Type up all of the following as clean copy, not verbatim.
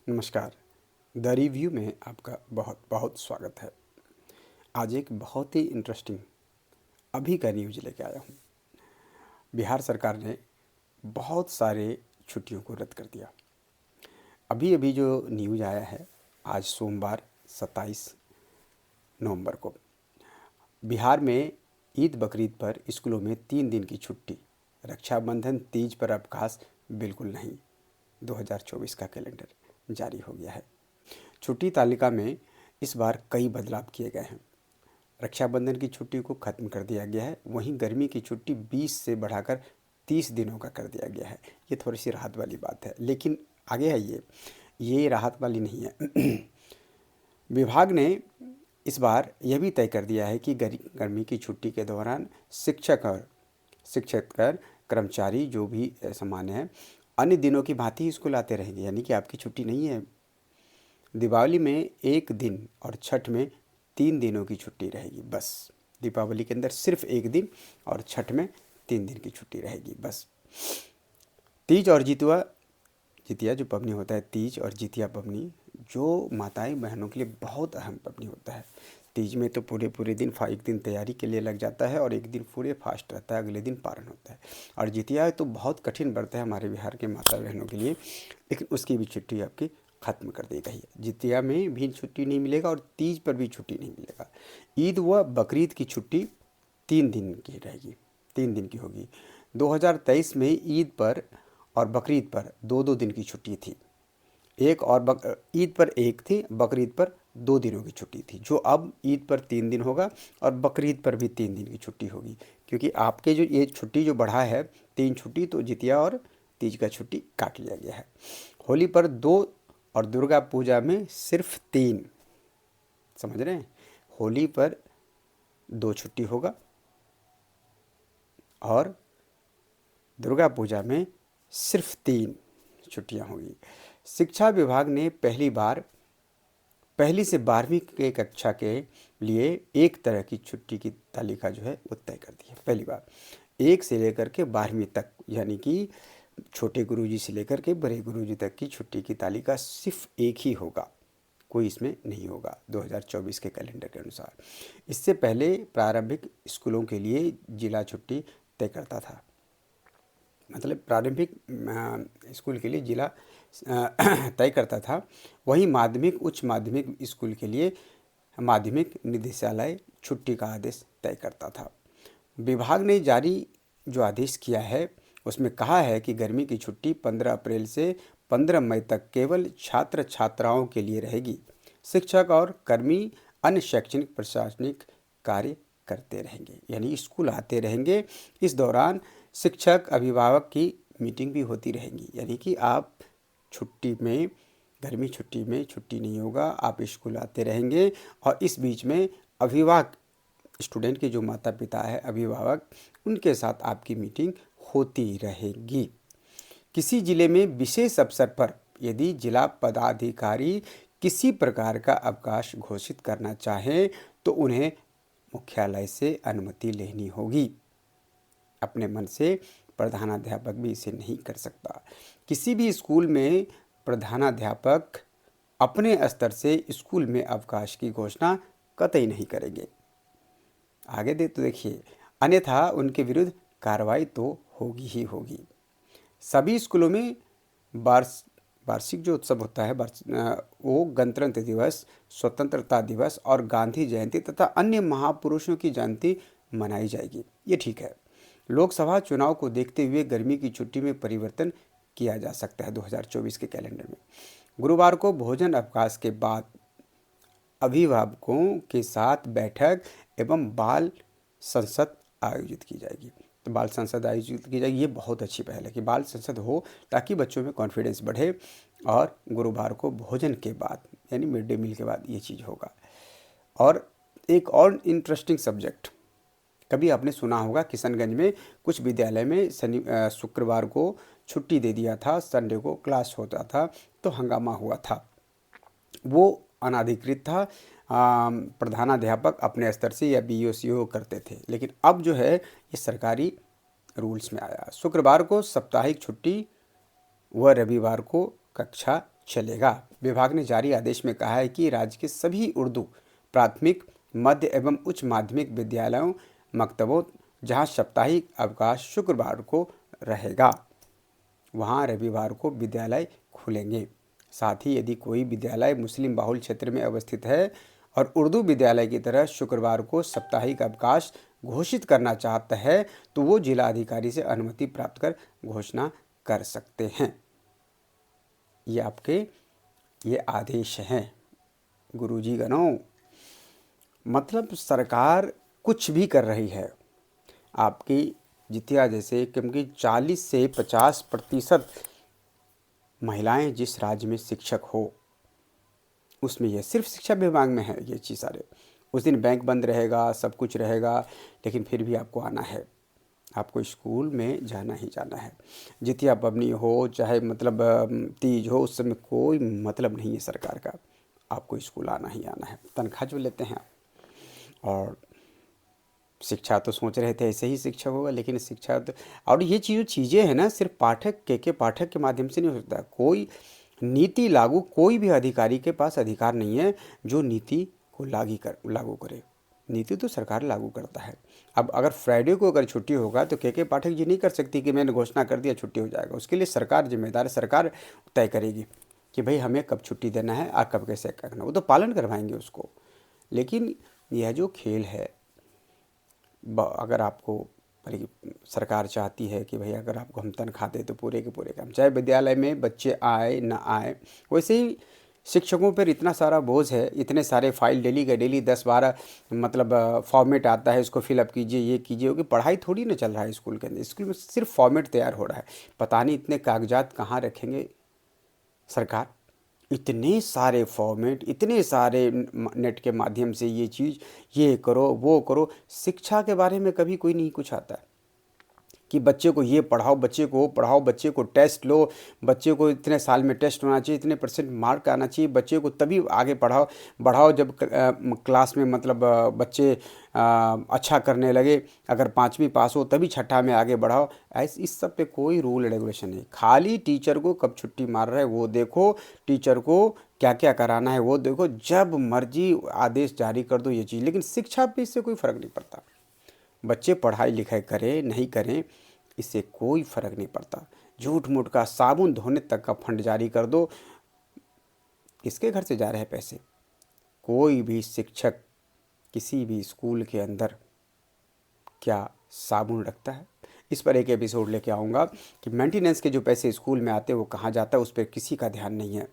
नमस्कार। The review में आपका बहुत बहुत स्वागत है। आज एक बहुत ही इंटरेस्टिंग अभी का न्यूज़ लेके आया हूँ। बिहार सरकार ने बहुत सारे छुट्टियों को रद्द कर दिया। अभी अभी जो न्यूज़ आया है, आज सोमवार 27 नवंबर को बिहार में ईद बकरीद पर स्कूलों में 3 दिन की छुट्टी, रक्षाबंधन तीज पर अवकाश बिल्कुल नहीं। 2024 का कैलेंडर जारी हो गया है। छुट्टी तालिका में इस बार कई बदलाव किए गए हैं। रक्षाबंधन की छुट्टी को खत्म कर दिया गया है, वहीं गर्मी की छुट्टी 20 से बढ़ाकर 30 दिनों का कर दिया गया है। ये थोड़ी सी राहत वाली बात है, लेकिन आगे है ये राहत वाली नहीं है। विभाग ने इस बार यह भी तय कर दिया है कि गर्मी की छुट्टी के दौरान शिक्षक कर्मचारी जो भी सामान्य है अन्य दिनों की भांति ही स्कूल आते रहेंगे, यानी कि आपकी छुट्टी नहीं है। दिवाली में 1 दिन और छठ में 3 दिनों की छुट्टी रहेगी बस। दीपावली के अंदर सिर्फ 1 दिन और छठ में 3 दिन की छुट्टी रहेगी बस। तीज और जितिया जो पबनी होता है, तीज और जितिया पबनी जो माताएं बहनों के लिए बहुत अहम पबनी होता है। तीज में तो पूरे दिन 1 दिन तैयारी के लिए लग जाता है और 1 दिन पूरे फास्ट रहता है, अगले दिन पारण होता है। और जितिया तो बहुत कठिन व्रत है हमारे बिहार के माता बहनों के लिए, लेकिन उसकी भी छुट्टी आपकी ख़त्म कर दी गई है। जितिया में भी छुट्टी नहीं मिलेगा और तीज पर भी छुट्टी नहीं मिलेगा। ईद व बकरीद की छुट्टी 3 दिन की रहेगी, 3 दिन की होगी। 2023 में ईद पर और बकरीद पर 2-2 दिन की छुट्टी थी। ईद पर 1 थी, बकरीद पर 2 दिनों की छुट्टी थी, जो अब ईद पर 3 दिन होगा और बकरीद पर भी 3 दिन की छुट्टी होगी। क्योंकि आपके जो ये छुट्टी जो बढ़ा है 3 छुट्टी, तो जितिया और तीज का छुट्टी काट लिया गया है। होली पर 2 और दुर्गा पूजा में सिर्फ 3। समझ रहे हैं? होली पर 2 छुट्टी होगा और दुर्गा पूजा में सिर्फ 3 छुट्टियां होंगी। शिक्षा विभाग ने पहली से 12वीं के कक्षा के लिए एक तरह की छुट्टी की तालिका जो है वो तय कर दी है। पहली बार 1 से लेकर के 12वीं तक, यानी कि छोटे गुरुजी से लेकर के बड़े गुरुजी तक की छुट्टी की तालिका सिर्फ एक ही होगा, कोई इसमें नहीं होगा 2024 के कैलेंडर के अनुसार। इससे पहले प्रारंभिक स्कूलों के लिए जिला छुट्टी तय करता था, मतलब प्रारंभिक स्कूल के लिए जिला तय करता था। वहीं माध्यमिक उच्च माध्यमिक स्कूल के लिए माध्यमिक निदेशालय छुट्टी का आदेश तय करता था। विभाग ने जारी जो आदेश किया है उसमें कहा है कि गर्मी की छुट्टी 15 अप्रैल से 15 मई तक केवल छात्र छात्राओं के लिए रहेगी। शिक्षक और कर्मी अन्य शैक्षणिक प्रशासनिक कार्य करते रहेंगे, यानी स्कूल आते रहेंगे। इस दौरान शिक्षक अभिभावक की मीटिंग भी होती रहेंगी, यानी कि आप छुट्टी में, गर्मी छुट्टी में छुट्टी नहीं होगा, आप स्कूल आते रहेंगे। और इस बीच में अभिभावक, स्टूडेंट के जो माता पिता है, अभिभावक, उनके साथ आपकी मीटिंग होती रहेगी। किसी जिले में विशेष अवसर पर यदि जिला पदाधिकारी किसी प्रकार का अवकाश घोषित करना चाहें तो उन्हें मुख्यालय से अनुमति लेनी होगी। अपने मन से प्रधानाध्यापक भी इसे नहीं कर सकता। किसी भी स्कूल में प्रधानाध्यापक अपने स्तर से स्कूल में अवकाश की घोषणा कतई नहीं करेंगे। आगे तो देखिए, अन्यथा उनके विरुद्ध कार्रवाई तो होगी ही होगी। सभी स्कूलों में वार्षिक जो उत्सव होता है वो गणतंत्र दिवस, स्वतंत्रता दिवस और गांधी जयंती तथा अन्य महापुरुषों की जयंती मनाई जाएगी। ये ठीक है। लोकसभा चुनाव को देखते हुए गर्मी की छुट्टी में परिवर्तन किया जा सकता है 2024 के कैलेंडर में। गुरुवार को भोजन अवकाश के बाद अभिभावकों के साथ बैठक एवं बाल संसद आयोजित की जाएगी। तो बाल संसद आयोजित की जाएगी, ये बहुत अच्छी पहल है कि बाल संसद हो, ताकि बच्चों में कॉन्फिडेंस बढ़े। और गुरुवार को भोजन के बाद, यानी मिड डे मील के बाद ये चीज़ होगा। और एक और इंटरेस्टिंग सब्जेक्ट, कभी आपने सुना होगा किशनगंज में कुछ विद्यालय में शुक्रवार को छुट्टी दे दिया था, संडे को क्लास होता था, तो हंगामा हुआ था। वो अनाधिकृत था, प्रधानाध्यापक अपने स्तर से या बीईओ सीईओ करते थे। लेकिन अब जो है ये सरकारी रूल्स में आया। शुक्रवार को साप्ताहिक छुट्टी व रविवार को कक्षा चलेगा। विभाग ने जारी आदेश में कहा है कि राज्य के सभी उर्दू प्राथमिक, मध्य एवं उच्च माध्यमिक विद्यालयों, मकतबों जहां साप्ताहिक अवकाश शुक्रवार को रहेगा, वहां रविवार को विद्यालय खुलेंगे। साथ ही यदि कोई विद्यालय मुस्लिम बाहुल क्षेत्र में अवस्थित है और उर्दू विद्यालय की तरह शुक्रवार को साप्ताहिक अवकाश घोषित करना चाहता है तो वो जिला अधिकारी से अनुमति प्राप्त कर घोषणा कर सकते हैं। ये आपके ये आदेश हैं गुरुजी गणों। मतलब सरकार कुछ भी कर रही है आपकी जितिया जैसे, क्योंकि 40 से 50% महिलाएं जिस राज्य में शिक्षक हो उसमें ये सिर्फ शिक्षा विभाग में है ये चीज़ सारे। उस दिन बैंक बंद रहेगा, सब कुछ रहेगा, लेकिन फिर भी आपको आना है, आपको स्कूल में जाना ही जाना है। जितिया पबनी हो चाहे मतलब तीज हो, उस समय कोई मतलब नहीं है सरकार का, आपको स्कूल आना ही आना है। तनख्वाह जो लेते हैं आप, और शिक्षा तो सोच रहे थे ऐसे ही शिक्षा होगा, लेकिन शिक्षा तो, और ये चीज़ें हैं ना, सिर्फ पाठक के पाठक के माध्यम से नहीं होता। कोई नीति लागू, कोई भी अधिकारी के पास अधिकार नहीं है जो नीति को लागू करे। नीति तो सरकार लागू करता है। अब अगर फ्राइडे को अगर छुट्टी होगा तो के पाठक जी नहीं कर सकती कि मैंने घोषणा कर दिया छुट्टी हो जाएगा। उसके लिए सरकार जिम्मेदार है, सरकार तय करेगी कि भाई हमें कब छुट्टी देना है और कब कैसे करना, वो तो पालन करवाएंगे उसको। लेकिन यह जो खेल है, अगर आपको सरकार चाहती है कि भाई अगर आपको हम तनख्वाह दें तो पूरे के पूरे काम, चाहे विद्यालय में बच्चे आए ना आए। वैसे ही शिक्षकों पर इतना सारा बोझ है, इतने सारे फाइल डेली का डेली 10-12 मतलब फॉर्मेट आता है, इसको फिलअप कीजिए, ये कीजिए, क्योंकि पढ़ाई थोड़ी ना चल रहा है स्कूल के अंदर। स्कूल में सिर्फ फॉर्मेट तैयार हो रहा है, पता नहीं इतने कागजात कहाँ रखेंगे सरकार। इतने सारे फॉर्मेट, इतने सारे नेट के माध्यम से ये चीज़, ये करो वो करो। शिक्षा के बारे में कभी कोई नहीं कुछ आता है कि बच्चे को ये पढ़ाओ, बच्चे को वो पढ़ाओ, बच्चे को टेस्ट लो, बच्चे को इतने साल में टेस्ट होना चाहिए, इतने % मार्क आना चाहिए, बच्चे को तभी आगे बढ़ाओ जब क्लास में मतलब बच्चे अच्छा करने लगे, अगर 5वीं पास हो तभी छठा में आगे बढ़ाओ। ऐसे इस सब पे कोई रूल रेगुलेशन नहीं। खाली टीचर को कब छुट्टी मार रहा है वो देखो, टीचर को क्या क्या कराना है वो देखो, जब मर्जी आदेश जारी कर दो ये चीज़। लेकिन शिक्षा पे इससे कोई फ़र्क नहीं पड़ता। बच्चे पढ़ाई लिखाई करें नहीं करें इससे कोई फ़र्क नहीं पड़ता। झूठ मूठ का साबुन धोने तक का फंड जारी कर दो, किसके घर से जा रहे हैं पैसे? कोई भी शिक्षक किसी भी स्कूल के अंदर क्या साबुन रखता है? इस पर एक एपिसोड लेके आऊँगा कि मेंटेनेंस के जो पैसे स्कूल में आते हैं वो कहाँ जाता है, उस पर किसी का ध्यान नहीं है।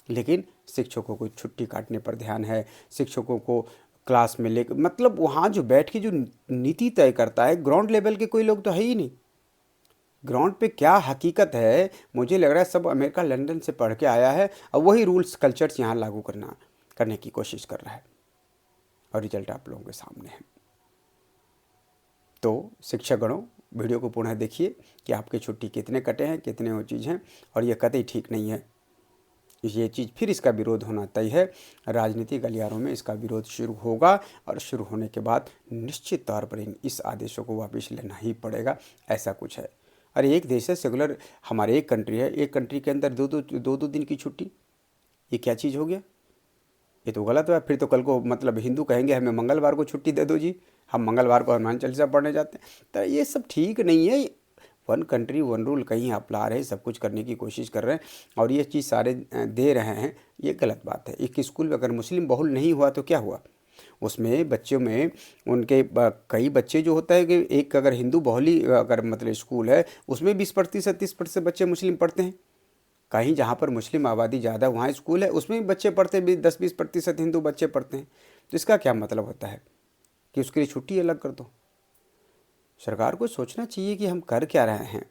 लेकिन शिक्षकों को छुट्टी काटने पर ध्यान है, शिक्षकों को क्लास में लेकर, मतलब वहाँ जो बैठ के जो नीति तय करता है, ग्राउंड लेवल के कोई लोग तो है ही नहीं। ग्राउंड पे क्या हकीकत है, मुझे लग रहा है सब अमेरिका लंदन से पढ़ के आया है और वही रूल्स कल्चर्स यहाँ लागू करने की कोशिश कर रहा है, और रिजल्ट आप लोगों के सामने है। तो शिक्षकगणों, वीडियो को पुनः देखिए कि आपके छुट्टी कितने कटे हैं, कितने वो चीज़ हैं, और ये कतई ठीक नहीं है। ये चीज़ फिर इसका विरोध होना तय है। राजनीतिक गलियारों में इसका विरोध शुरू होगा, और शुरू होने के बाद निश्चित तौर पर इस आदेशों को वापस लेना ही पड़ेगा, ऐसा कुछ है। अरे एक देश है सेकुलर, हमारे एक कंट्री है, एक कंट्री के अंदर दो दिन की छुट्टी, ये क्या चीज़ हो गया? ये तो गलत है। फिर तो कल को मतलब हिंदू कहेंगे हमें मंगलवार को छुट्टी दे दो जी, हम मंगलवार को हनुमान चालीसा पढ़ने जाते हैं। तो ये सब ठीक नहीं है। वन कंट्री वन रूल कहीं आप ला रहे हैं, सब कुछ करने की कोशिश कर रहे हैं, और ये चीज़ सारे दे रहे हैं, ये गलत बात है। एक स्कूल में अगर मुस्लिम बहुल नहीं हुआ तो क्या हुआ? उसमें बच्चों में उनके कई बच्चे जो होता है कि एक अगर हिंदू बहुली अगर मतलब स्कूल है उसमें 20% 30% बच्चे मुस्लिम पढ़ते हैं। कहीं जहाँ पर मुस्लिम आबादी ज़्यादा वहाँ स्कूल है उसमें भी बच्चे पढ़ते हैं, 10-20% हिंदू बच्चे पढ़ते हैं। तो इसका क्या मतलब होता है कि उसके लिए छुट्टी अलग कर दो? सरकार को सोचना चाहिए कि हम कर क्या रहे हैं।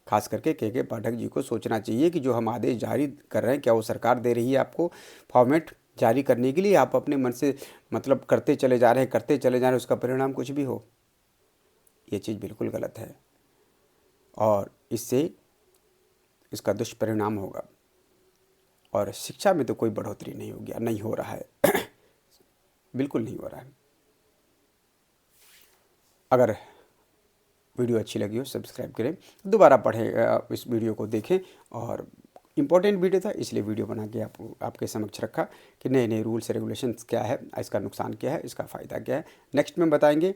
खास करके के पाठक जी को सोचना चाहिए कि जो हम आदेश जारी कर रहे हैं क्या वो सरकार दे रही है आपको फॉर्मेट जारी करने के लिए? आप अपने मन से मतलब करते चले जा रहे हैं, उसका परिणाम कुछ भी हो, ये चीज़ बिल्कुल गलत है, और इससे इसका दुष्परिणाम होगा। और शिक्षा में तो कोई बढ़ोतरी नहीं हो गया, नहीं हो रहा है बिल्कुल नहीं हो रहा है। अगर वीडियो अच्छी लगी हो सब्सक्राइब करें, दोबारा पढ़ें, इस वीडियो को देखें और इम्पोर्टेंट वीडियो था, इसलिए वीडियो बना के आपके समक्ष रखा कि नए नए रूल्स रेगुलेशंस क्या है, इसका नुकसान क्या है, इसका फ़ायदा क्या है। नेक्स्ट में बताएंगे,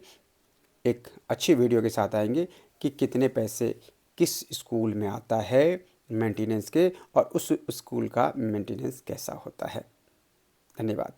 एक अच्छी वीडियो के साथ आएंगे कि कितने पैसे किस स्कूल में आता है मेंटेनेंस के, और उस स्कूल का मेंटेनेंस कैसा होता है। धन्यवाद।